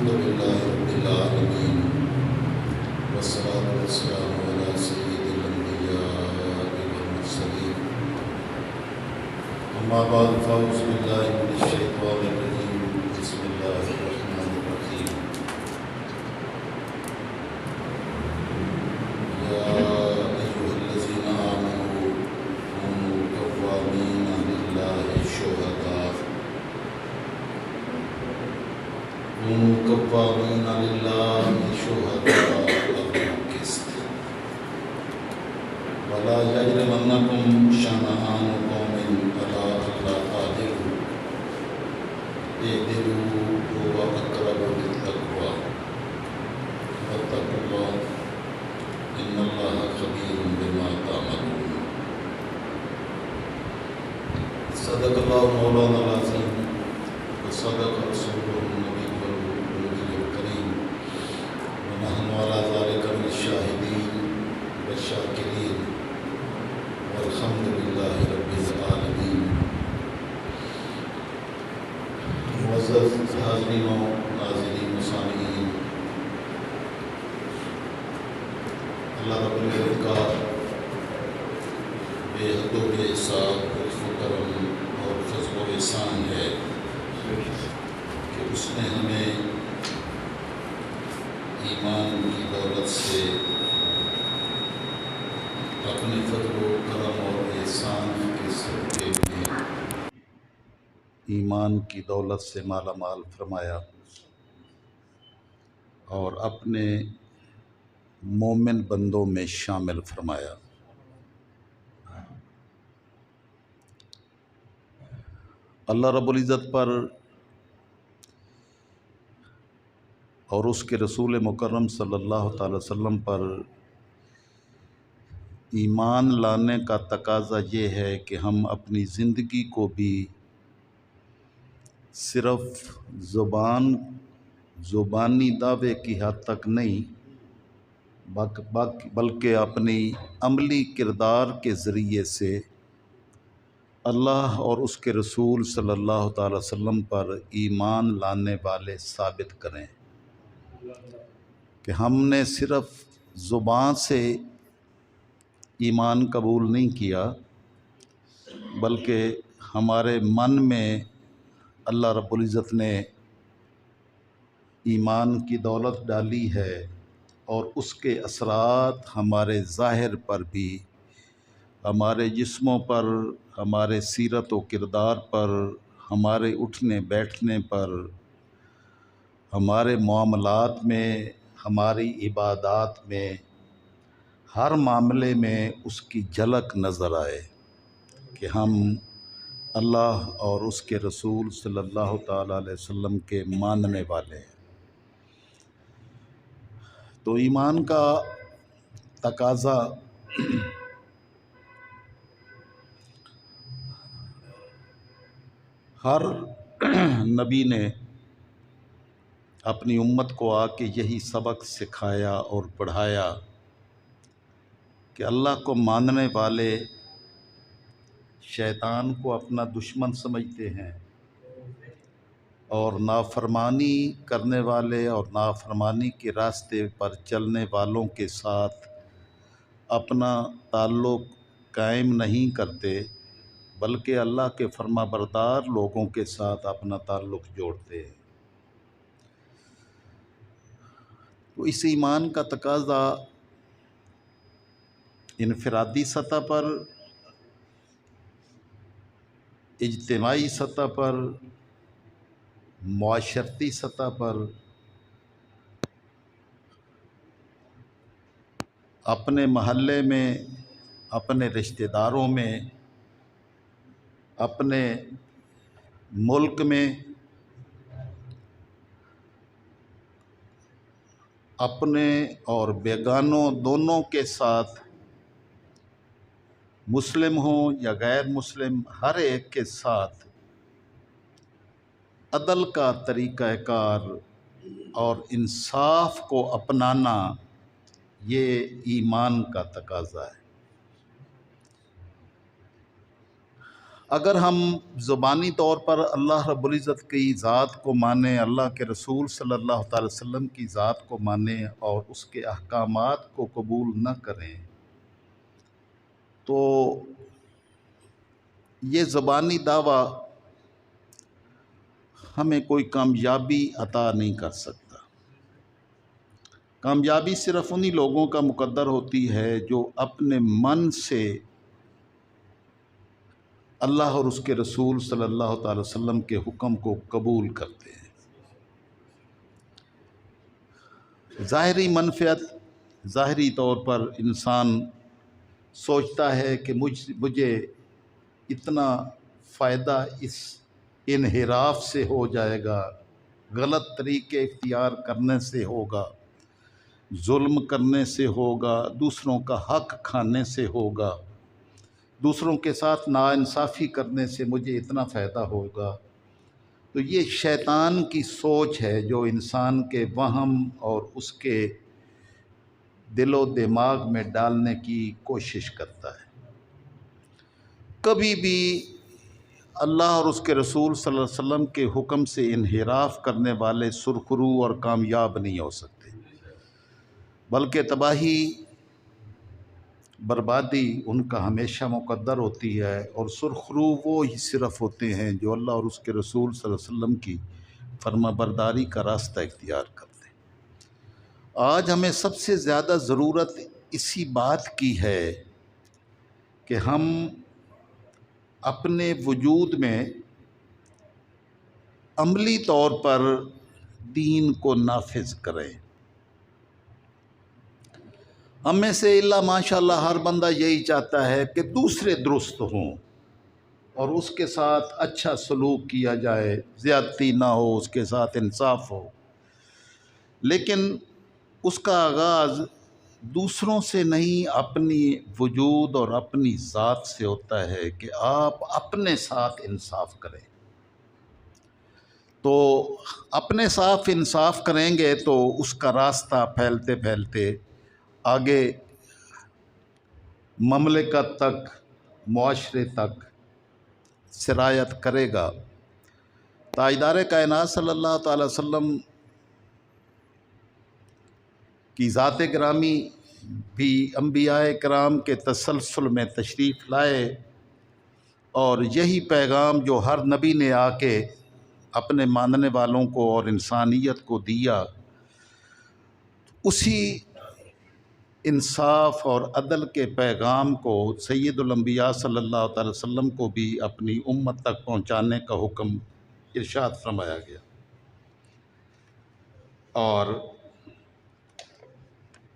الحمد لله رب العالمين والصلاة والسلام على سيد الأنبياء والمرسلين أما بعد فأعوذ بالله من الشيطان الرجيم بسم الله الرحمن الرحيم يا أيها الذين آمنوا كونوا قوامين لله شهداء بالقسط ولا يجرمنكم شنآن قوم على ألا تعدلوا اعدلوا هو أقرب للتقوى واتقوا الله إن الله خبير بما تعملون صدق الله مولانا العظيم وصدق رسوله النبي الكريم ونحن على ذلك من الشاهدين والشاكرين والحمد لله رب العالمين. معزز حاضرین و ناظرین و سامعین، اللہ رب العزت کا بے حد و بے حساب لطف و کرم اور فضل و احسان ہے کہ اس نے ہمیں ایمان کی دولت سے اپنے فضل و کرم اور احسان کے صدقے میں ایمان کی دولت سے مالا مال فرمایا اور اپنے مومن بندوں میں شامل فرمایا۔ اللہ رب العزت پر اور اس کے رسول مکرم صلی اللہ تعالی وسلم پر ایمان لانے کا تقاضا یہ ہے کہ ہم اپنی زندگی کو بھی صرف زبانی دعوے کی حد تک نہیں بلکہ اپنی عملی کردار کے ذریعے سے اللہ اور اس کے رسول صلی اللہ تعالی وسلم پر ایمان لانے والے ثابت کریں کہ ہم نے صرف زبان سے ایمان قبول نہیں کیا بلکہ ہمارے من میں اللہ رب العزت نے ایمان کی دولت ڈالی ہے اور اس کے اثرات ہمارے ظاہر پر بھی، ہمارے جسموں پر، ہمارے سیرت و کردار پر، ہمارے اٹھنے بیٹھنے پر، ہمارے معاملات میں، ہماری عبادات میں، ہر معاملے میں اس کی جھلک نظر آئے کہ ہم اللہ اور اس کے رسول صلی اللہ تعالیٰ علیہ وسلم کے ماننے والے ہیں۔ تو ایمان کا تقاضا ہر نبی نے اپنی امت کو آ کے یہی سبق سکھایا اور پڑھایا کہ اللہ کو ماننے والے شیطان کو اپنا دشمن سمجھتے ہیں اور نافرمانی کرنے والے اور نافرمانی کے راستے پر چلنے والوں کے ساتھ اپنا تعلق قائم نہیں کرتے بلکہ اللہ کے فرما بردار لوگوں کے ساتھ اپنا تعلق جوڑتے ہیں۔ تو اس ایمان کا تقاضا انفرادی سطح پر، اجتماعی سطح پر، معاشرتی سطح پر، اپنے محلے میں، اپنے رشتہ داروں میں، اپنے ملک میں، اپنے اور بیگانوں دونوں کے ساتھ، مسلم ہوں یا غیر مسلم، ہر ایک کے ساتھ عدل کا طریقہ کار اور انصاف کو اپنانا یہ ایمان کا تقاضا ہے۔ اگر ہم زبانی طور پر اللہ رب العزت کی ذات کو مانیں، اللہ کے رسول صلی اللہ تعالی وسلم کی ذات کو مانیں اور اس کے احکامات کو قبول نہ کریں، تو یہ زبانی دعویٰ ہمیں کوئی کامیابی عطا نہیں کر سکتا۔ کامیابی صرف انہی لوگوں کا مقدر ہوتی ہے جو اپنے من سے اللہ اور اس کے رسول صلی اللہ تعالی وسلم کے حکم کو قبول کرتے ہیں۔ ظاہری منفعت، ظاہری طور پر انسان سوچتا ہے کہ مجھے اتنا فائدہ اس انحراف سے ہو جائے گا، غلط طریقے اختیار کرنے سے ہوگا، ظلم کرنے سے ہوگا، دوسروں کا حق کھانے سے ہوگا، دوسروں کے ساتھ ناانصافی کرنے سے مجھے اتنا فائدہ ہوگا۔ تو یہ شیطان کی سوچ ہے جو انسان کے وہم اور اس کے دل و دماغ میں ڈالنے کی کوشش کرتا ہے۔ کبھی بھی اللہ اور اس کے رسول صلی اللہ علیہ وسلم کے حکم سے انحراف کرنے والے سرخرو اور کامیاب نہیں ہو سکتے، بلکہ تباہی، بربادی ان کا ہمیشہ مقدر ہوتی ہے، اور سرخرو وہ ہی صرف ہوتے ہیں جو اللہ اور اس کے رسول صلی اللہ علیہ وسلم کی فرما برداری کا راستہ اختیار کرتے ہیں۔ آج ہمیں سب سے زیادہ ضرورت اسی بات کی ہے کہ ہم اپنے وجود میں عملی طور پر دین کو نافذ کریں۔ ہم میں سے اللہ ماشاء اللہ ہر بندہ یہی چاہتا ہے کہ دوسرے درست ہوں اور اس کے ساتھ اچھا سلوک کیا جائے، زیادتی نہ ہو، اس کے ساتھ انصاف ہو، لیکن اس کا آغاز دوسروں سے نہیں، اپنی وجود اور اپنی ذات سے ہوتا ہے کہ آپ اپنے ساتھ انصاف کریں۔ تو اپنے ساتھ انصاف کریں گے تو اس کا راستہ پھیلتے پھیلتے آگے مملکت تک، معاشرے تک سرایت کرے گا۔ تاجدار کائنات صلی اللہ تعالی وسلم کی ذات گرامی بھی انبیاء کرام کے تسلسل میں تشریف لائے، اور یہی پیغام جو ہر نبی نے آ کے اپنے ماننے والوں کو اور انسانیت کو دیا، اسی انصاف اور عدل کے پیغام کو سید الانبیاء صلی اللہ تعالی وسلم کو بھی اپنی امت تک پہنچانے کا حکم ارشاد فرمایا گیا۔ اور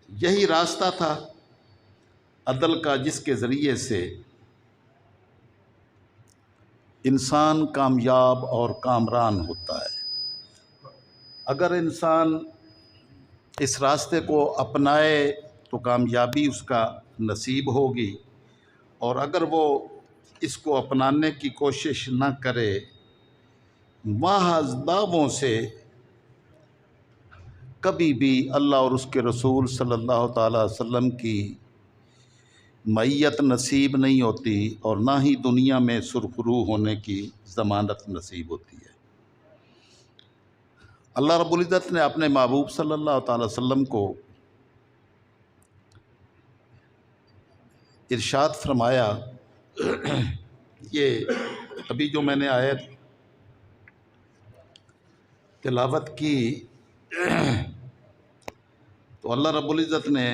یہی راستہ تھا عدل کا جس کے ذریعے سے انسان کامیاب اور کامران ہوتا ہے۔ اگر انسان اس راستے کو اپنائے تو کامیابی اس کا نصیب ہوگی، اور اگر وہ اس کو اپنانے کی کوشش نہ کرے، محض دعووں سے کبھی بھی اللہ اور اس کے رسول صلی اللہ تعالی وسلم کی معیت نصیب نہیں ہوتی، اور نہ ہی دنیا میں سرخرو ہونے کی ضمانت نصیب ہوتی ہے۔ اللہ رب العزت نے اپنے محبوب صلی اللہ تعالی وسلم کو ارشاد فرمایا، یہ ابھی جو میں نے آیت تلاوت کی، تو اللہ رب العزت نے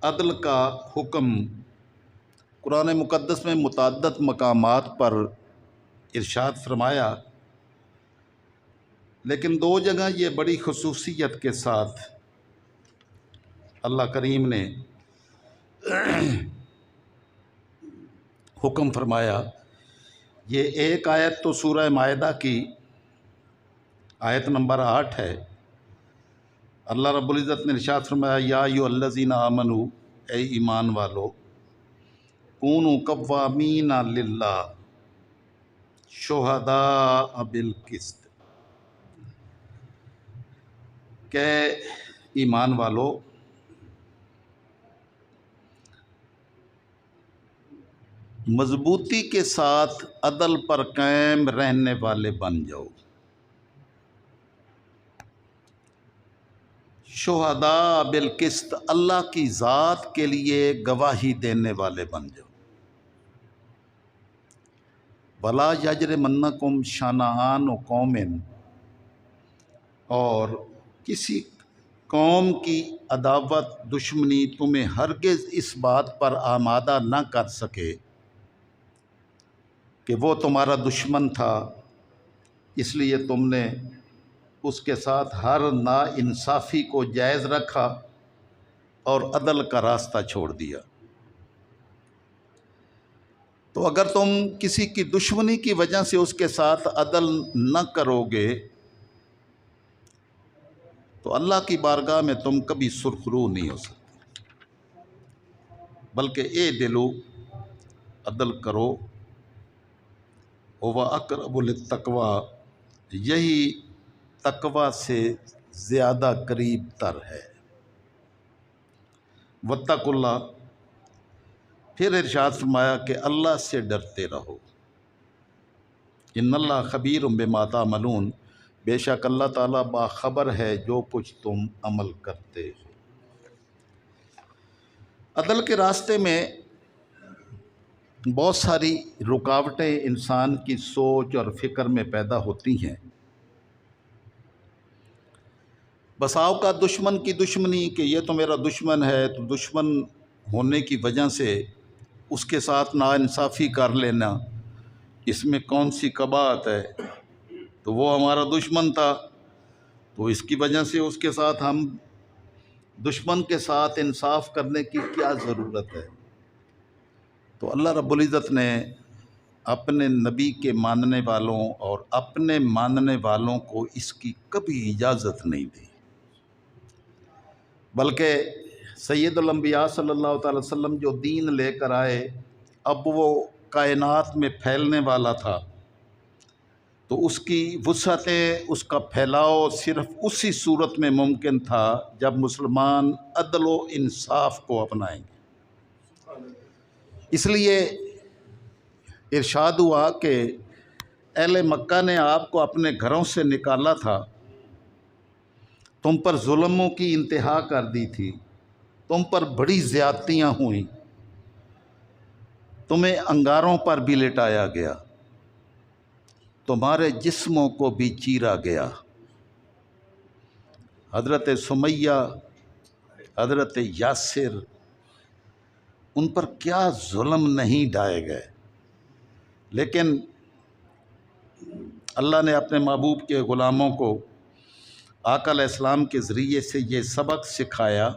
عدل کا حکم قرآن مقدس میں متعدد مقامات پر ارشاد فرمایا، لیکن دو جگہ یہ بڑی خصوصیت کے ساتھ اللہ کریم نے حکم فرمایا۔ یہ ایک آیت تو سورہ مائدہ کی آیت نمبر 8 ہے۔ اللہ رب العزت نے ارشاد فرمایا، یا ایھا الذین آمنوا، اے ایمان والو، کونوا قوامین للہ شہداء بالقسط، کہ ایمان والو مضبوطی کے ساتھ عدل پر قائم رہنے والے بن جاؤ، شہداء بالقسط، اللہ کی ذات کے لیے گواہی دینے والے بن جاؤ، ولا یجرمنکم شنآن قوم، اور کسی قوم کی عداوت دشمنی تمہیں ہرگز اس بات پر آمادہ نہ کر سکے کہ وہ تمہارا دشمن تھا، اس لیے تم نے اس کے ساتھ ہر ناانصافی کو جائز رکھا اور عدل کا راستہ چھوڑ دیا۔ تو اگر تم کسی کی دشمنی کی وجہ سے اس کے ساتھ عدل نہ کرو گے تو اللہ کی بارگاہ میں تم کبھی سرخرو نہیں ہو سکتے، بلکہ اے دلو عدل کرو، وہ اقرب للتقوی، یہی تقوی سے زیادہ قریب تر ہے۔ واتقوا اللہ، پھر ارشاد فرمایا کہ اللہ سے ڈرتے رہو، ان اللہ خبیر بما تعملون، بے شک اللہ تعالیٰ باخبر ہے جو کچھ تم عمل کرتے ہو۔ عدل کے راستے میں بہت ساری رکاوٹیں انسان کی سوچ اور فکر میں پیدا ہوتی ہیں۔ بسا اوقات دشمن کی دشمنی کہ یہ تو میرا دشمن ہے، تو دشمن ہونے کی وجہ سے اس کے ساتھ ناانصافی کر لینا، اس میں کون سی قباحت ہے، تو وہ ہمارا دشمن تھا تو اس کی وجہ سے اس کے ساتھ ہم دشمن کے ساتھ انصاف کرنے کی کیا ضرورت ہے۔ تو اللہ رب العزت نے اپنے نبی کے ماننے والوں اور اپنے ماننے والوں کو اس کی کبھی اجازت نہیں دی، بلکہ سید الانبیاء صلی اللہ تعالی وسلم جو دین لے کر آئے، اب وہ کائنات میں پھیلنے والا تھا، تو اس کی وسعتیں، اس کا پھیلاؤ صرف اسی صورت میں ممکن تھا جب مسلمان عدل و انصاف کو اپنائیں گے۔ اس لیے ارشاد ہوا کہ اہل مکہ نے آپ کو اپنے گھروں سے نکالا تھا، تم پر ظلموں کی انتہا کر دی تھی، تم پر بڑی زیادتیاں ہوئیں، تمہیں انگاروں پر بھی لٹایا گیا، تمہارے جسموں کو بھی چیرا گیا۔ حضرت سمیہ، حضرت یاسر، ان پر کیا ظلم نہیں ڈھائے گئے، لیکن اللہ نے اپنے محبوب کے غلاموں کو آقا علیہ السلام کے ذریعے سے یہ سبق سکھایا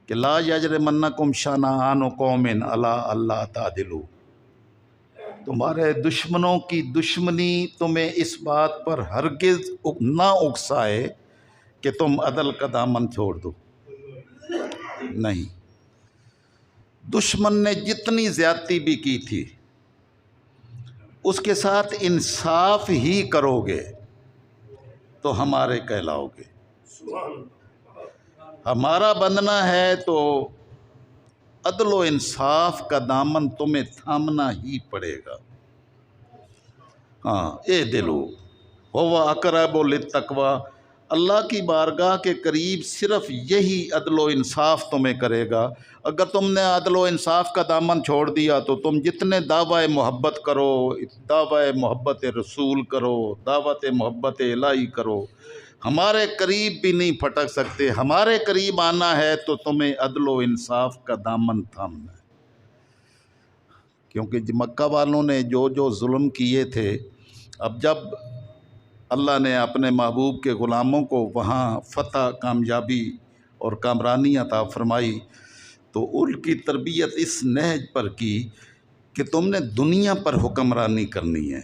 کہ لا یجرمنکم شنآن قوم علی اللہ تعدلوا، تمہارے دشمنوں کی دشمنی تمہیں اس بات پر ہرگز نہ اکسائے کہ تم عدل کا دامن چھوڑ دو۔ نہیں، دشمن نے جتنی زیادتی بھی کی تھی اس کے ساتھ انصاف ہی کرو گے تو ہمارے کہلاؤ گے، ہمارا بننا ہے تو عدل و انصاف کا دامن تمہیں تھامنا ہی پڑے گا۔ ہاں، اے دلو وہ اقرب للتقوی، اللہ کی بارگاہ کے قریب صرف یہی عدل و انصاف تمہیں کرے گا۔ اگر تم نے عدل و انصاف کا دامن چھوڑ دیا تو تم جتنے دعوی محبت کرو، دعوی محبت رسول کرو، دعوت محبت الہی کرو، ہمارے قریب بھی نہیں پھٹک سکتے۔ ہمارے قریب آنا ہے تو تمہیں عدل و انصاف کا دامن تھامنا ہے، کیونکہ مکہ والوں نے جو ظلم کیے تھے، اب جب اللہ نے اپنے محبوب کے غلاموں کو وہاں فتح، کامیابی اور کامرانی عطا فرمائی، تو ان کی تربیت اس نہج پر کی کہ تم نے دنیا پر حکمرانی کرنی ہے،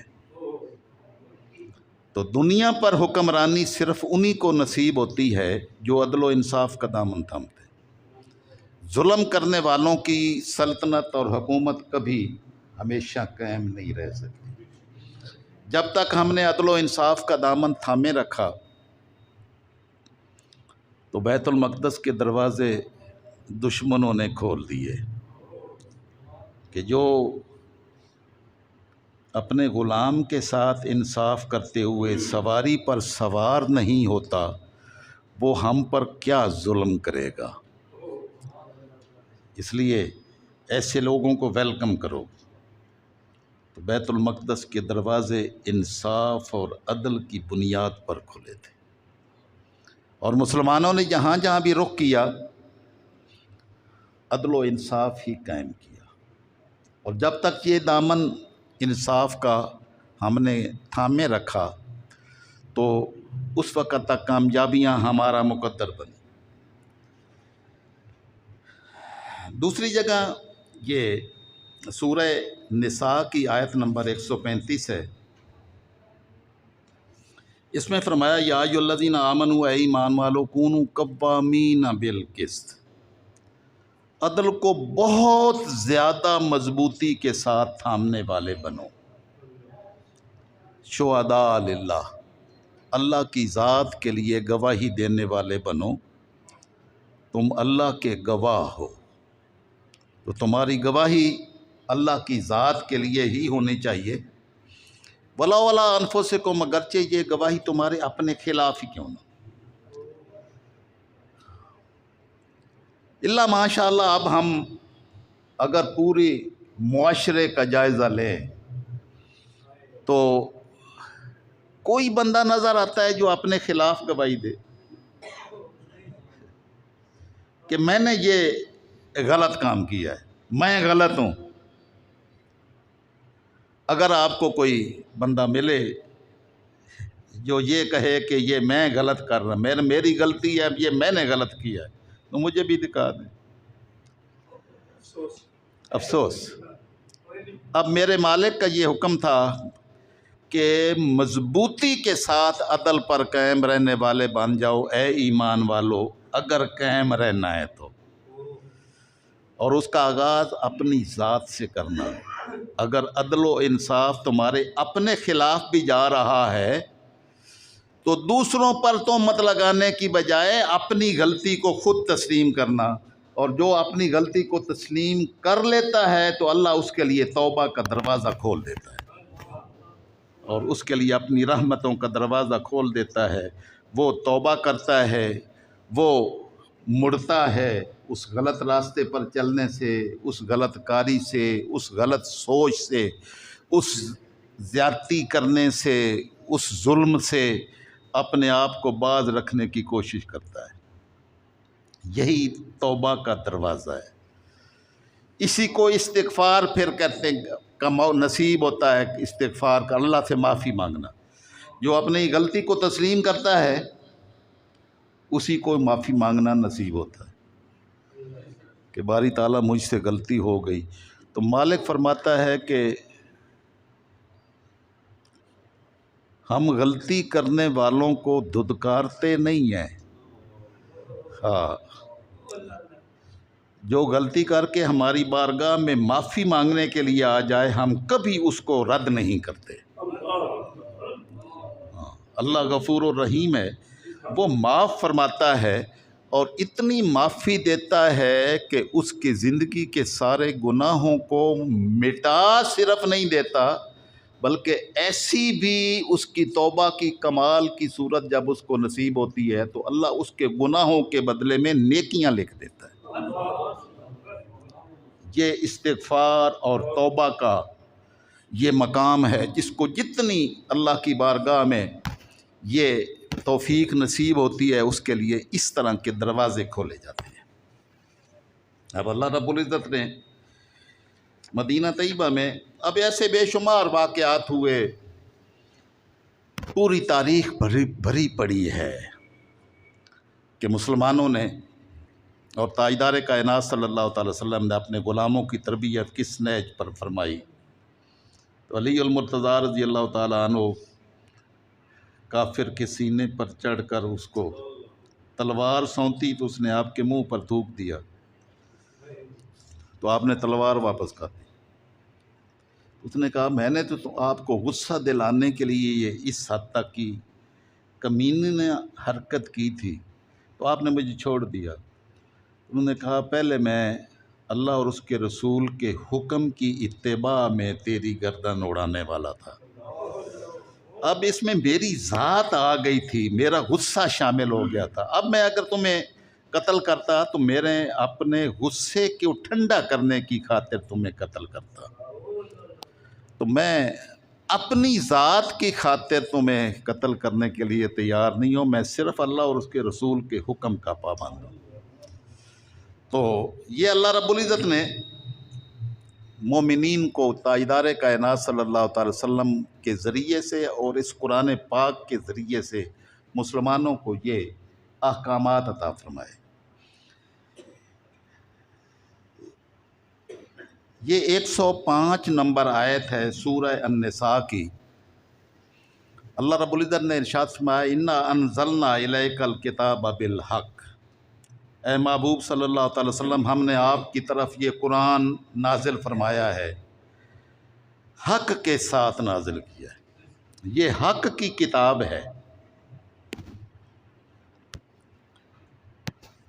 تو دنیا پر حکمرانی صرف انہی کو نصیب ہوتی ہے جو عدل و انصاف کا دامن تھامتے ہیں۔ ظلم کرنے والوں کی سلطنت اور حکومت کبھی ہمیشہ قائم نہیں رہ سکتی۔ جب تک ہم نے عدل و انصاف کا دامن تھامے رکھا تو بیت المقدس کے دروازے دشمنوں نے کھول دیے، کہ جو اپنے غلام کے ساتھ انصاف کرتے ہوئے سواری پر سوار نہیں ہوتا وہ ہم پر کیا ظلم کرے گا۔ اس لیے ایسے لوگوں کو ویلکم کرو۔ تو بیت المقدس کے دروازے انصاف اور عدل کی بنیاد پر کھلے تھے، اور مسلمانوں نے جہاں جہاں بھی رخ کیا عدل و انصاف ہی قائم کیا، اور جب تک یہ دامن انصاف کا ہم نے تھامے رکھا تو اس وقت تک کامیابیاں ہمارا مقدر بنی۔ دوسری جگہ یہ سورہ نساء کی آیت نمبر 135 ہے، اس میں فرمایا یا ایھا الذین آمنوا، اے ایمان والو، کونوا قوامین بالقسط، عدل کو بہت زیادہ مضبوطی کے ساتھ تھامنے والے بنو، شہداء للہ، اللہ کی ذات کے لیے گواہی دینے والے بنو۔ تم اللہ کے گواہ ہو تو تمہاری گواہی اللہ کی ذات کے لیے ہی ہونی چاہیے، ولا انفسکم، اگرچہ یہ گواہی تمہارے اپنے خلاف ہی کیوں نہ، اللہ ماشاء اللہ۔ اب ہم اگر پوری معاشرے کا جائزہ لیں تو کوئی بندہ نظر آتا ہے جو اپنے خلاف گواہی دے کہ میں نے یہ غلط کام کیا ہے، میں غلط ہوں۔ اگر آپ کو کوئی بندہ ملے جو یہ کہے کہ یہ میں غلط کر رہا، میری غلطی ہے، یہ میں نے غلط کیا ہے، تو مجھے بھی دکھا دیں۔ افسوس۔ اب میرے مالک کا یہ حکم تھا کہ مضبوطی کے ساتھ عدل پر قائم رہنے والے بن جاؤ، اے ایمان والو، اگر قائم رہنا ہے تو، اور اس کا آغاز اپنی ذات سے کرنا۔ اگر عدل و انصاف تمہارے اپنے خلاف بھی جا رہا ہے تو دوسروں پر تہمت لگانے کی بجائے اپنی غلطی کو خود تسلیم کرنا، اور جو اپنی غلطی کو تسلیم کر لیتا ہے تو اللہ اس کے لیے توبہ کا دروازہ کھول دیتا ہے، اور اس کے لیے اپنی رحمتوں کا دروازہ کھول دیتا ہے۔ وہ توبہ کرتا ہے، وہ مڑتا ہے اس غلط راستے پر چلنے سے، اس غلط کاری سے، اس غلط سوچ سے، اس زیادتی کرنے سے، اس ظلم سے اپنے آپ کو باز رکھنے کی کوشش کرتا ہے۔ یہی توبہ کا دروازہ ہے۔ اسی کو استغفار پھر کہتے ہیں، نصیب ہوتا ہے استغفار کا، اللہ سے معافی مانگنا۔ جو اپنی غلطی کو تسلیم کرتا ہے اسی کو معافی مانگنا نصیب ہوتا ہے کہ باری تعالیٰ مجھ سے غلطی ہو گئی۔ تو مالک فرماتا ہے کہ ہم غلطی کرنے والوں کو دھتکارتے نہیں ہیں، ہاں، جو غلطی کر کے ہماری بارگاہ میں معافی مانگنے کے لیے آ جائے ہم کبھی اس کو رد نہیں کرتے۔ اللہ غفور الرحیم ہے، وہ معاف فرماتا ہے، اور اتنی معافی دیتا ہے کہ اس کی زندگی کے سارے گناہوں کو مٹا صرف نہیں دیتا، بلکہ ایسی بھی اس کی توبہ کی کمال کی صورت جب اس کو نصیب ہوتی ہے تو اللہ اس کے گناہوں کے بدلے میں نیکیاں لکھ دیتا ہے۔ یہ استغفار اور توبہ کا یہ مقام ہے، جس کو جتنی اللہ کی بارگاہ میں یہ توفیق نصیب ہوتی ہے اس کے لیے اس طرح کے دروازے کھولے جاتے ہیں۔ اب اللہ رب العزت نے مدینہ طیبہ میں اب ایسے بے شمار واقعات ہوئے، پوری تاریخ بھری پڑی ہے کہ مسلمانوں نے اور تاجدار کائنات صلی اللہ تعالی وسلم نے اپنے غلاموں کی تربیت کس نہج پر فرمائی۔ تو علی المرتضیٰ رضی اللہ تعالیٰ عنہ کافر کے سینے پر چڑھ کر اس کو تلوار سونتی تو اس نے آپ کے منہ پر تھوک دیا، تو آپ نے تلوار واپس کر دی۔ اس نے کہا میں نے تو آپ کو غصہ دلانے کے لیے یہ اس حد تک کی کمینی حرکت کی تھی، تو آپ نے مجھے چھوڑ دیا۔ انہوں نے کہا پہلے میں اللہ اور اس کے رسول کے حکم کی اتباع میں تیری گردن اڑانے والا تھا۔ اب اس میں میری ذات آ گئی تھی، میرا غصہ شامل ہو گیا تھا۔ اب میں اگر تمہیں قتل کرتا تو میرے اپنے غصے کو ٹھنڈا کرنے کی خاطر تمہیں قتل کرتا، تو میں اپنی ذات کی خاطر تمہیں قتل کرنے کے لیے تیار نہیں ہوں، میں صرف اللہ اور اس کے رسول کے حکم کا پابند ہوں۔ تو یہ اللہ رب العزت نے مومنین کو، تاجدار کائنات صلی اللہ تعالی وسلم کے ذریعے سے اور اس قرآن پاک کے ذریعے سے مسلمانوں کو یہ احکامات عطا فرمائے۔ یہ 105 نمبر آیت ہے سورہ النساء کی۔ اللہ رب العزت نے ارشاد فرمایا انا انزلنا الیک الکتاب بالحق، اے محبوب صلی اللہ تعالی وسلم ہم نے آپ کی طرف یہ قرآن نازل فرمایا ہے، حق کے ساتھ نازل کیا ہے، یہ حق کی کتاب ہے۔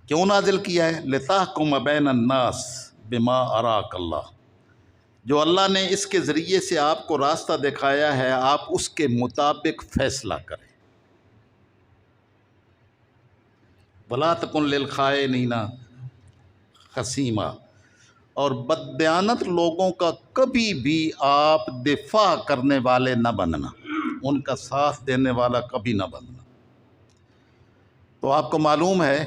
کیوں نازل کیا ہے؟ لتحکم بین الناس بما اراک اللہ، جو اللہ نے اس کے ذریعے سے آپ کو راستہ دکھایا ہے، آپ اس کے مطابق فیصلہ کریں۔ وَلَا تَكُنْ لِلْخَائِنِينَ خَصِيمًا، اور بددیانت لوگوں کا کبھی بھی آپ دفاع کرنے والے نہ بننا، ان کا ساتھ دینے والا کبھی نہ بننا۔ تو آپ کو معلوم ہے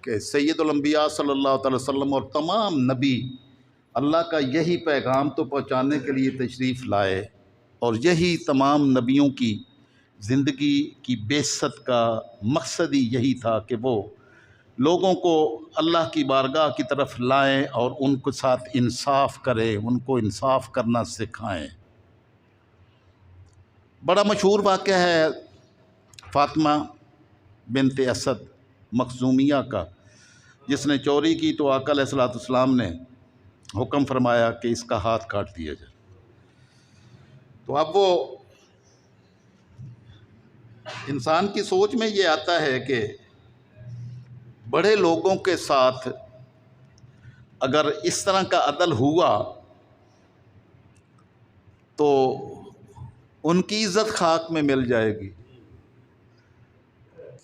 کہ سید الانبیاء صلی اللہ تعالی وسلم اور تمام نبی اللہ کا یہی پیغام تو پہنچانے کے لیے تشریف لائے، اور یہی تمام نبیوں کی زندگی کی بعثت کا مقصد ہی یہی تھا کہ وہ لوگوں کو اللہ کی بارگاہ کی طرف لائیں اور ان کے ساتھ انصاف کریں، ان کو انصاف کرنا سکھائیں۔ بڑا مشہور واقعہ ہے فاطمہ بنت اسد مخزومیہ کا، جس نے چوری کی تو آقا علیہ الصلوۃ والسلام نے حکم فرمایا کہ اس کا ہاتھ کاٹ دیا جائے۔ تو اب وہ انسان کی سوچ میں یہ آتا ہے کہ بڑے لوگوں کے ساتھ اگر اس طرح کا عدل ہوا تو ان کی عزت خاک میں مل جائے گی۔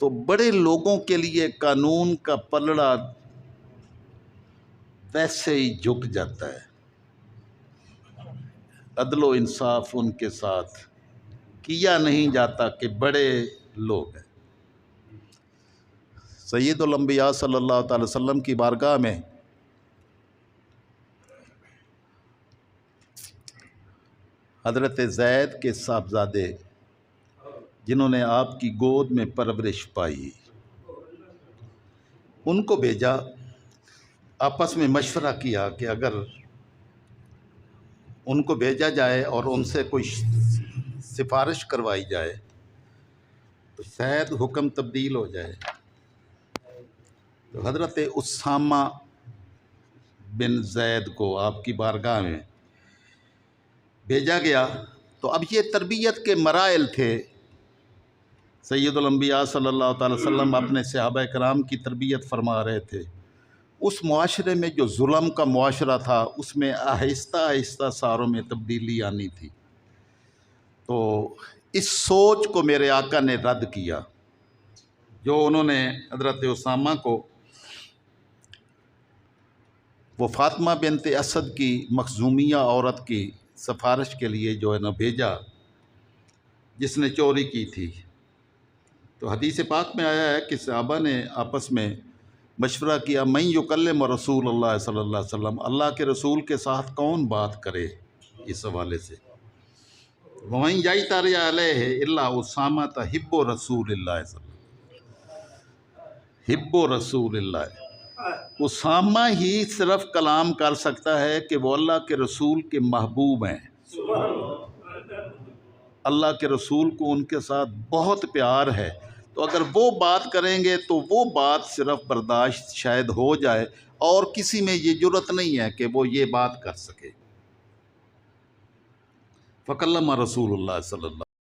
تو بڑے لوگوں کے لیے قانون کا پلڑا ویسے ہی جھک جاتا ہے، عدل و انصاف ان کے ساتھ کیا نہیں جاتا کہ بڑے لوگ ہیں۔ سید الانبیاء صلی اللہ تعالی وسلم کی بارگاہ میں حضرت زید کے صاحبزادے، جنہوں نے آپ کی گود میں پرورش پائی، ان کو بھیجا، آپس میں مشورہ کیا کہ اگر ان کو بھیجا جائے اور ان سے کوئی سفارش کروائی جائے تو شاید حکم تبدیل ہو جائے۔ تو حضرت اسامہ بن زید کو آپ کی بارگاہ میں بھیجا گیا۔ تو اب یہ تربیت کے مراحل تھے، سید الانبیاء صلی اللہ تعالی وسلم اپنے صحابہ کرام کی تربیت فرما رہے تھے۔ اس معاشرے میں جو ظلم کا معاشرہ تھا، اس میں آہستہ آہستہ ساروں میں تبدیلی آنی تھی۔ تو اس سوچ کو میرے آقا نے رد کیا، جو انہوں نے حضرت اسامہ کو وہ فاطمہ بنت اسد کی مخزومیہ عورت کی سفارش کے لیے جو ہے نا بھیجا، جس نے چوری کی تھی۔ تو حدیث پاک میں آیا ہے کہ صحابہ نے آپس میں مشورہ کیا، من یکلم رسول اللہ صلی اللہ علیہ وسلم، اللہ کے رسول کے ساتھ کون بات کرے اس حوالے سے۔ وَمَن یَجْتَرِئْ عَلَیْهِ إِلَّا أُسَامَةَ حِبُّ رسول اللہ صلی اللہ علیہ وسلم، حِبُّ رسول اللہ، اسامہ ہی صرف کلام کر سکتا ہے کہ وہ اللہ کے رسول کے محبوب ہیں۔ اللہ کے رسول کو ان کے ساتھ بہت پیار ہے، تو اگر وہ بات کریں گے تو وہ بات صرف برداشت شاید ہو جائے، اور کسی میں یہ جرأت نہیں ہے کہ وہ یہ بات کر سکے۔ فَكَلَّمَ رسول اللہ صلی اللہ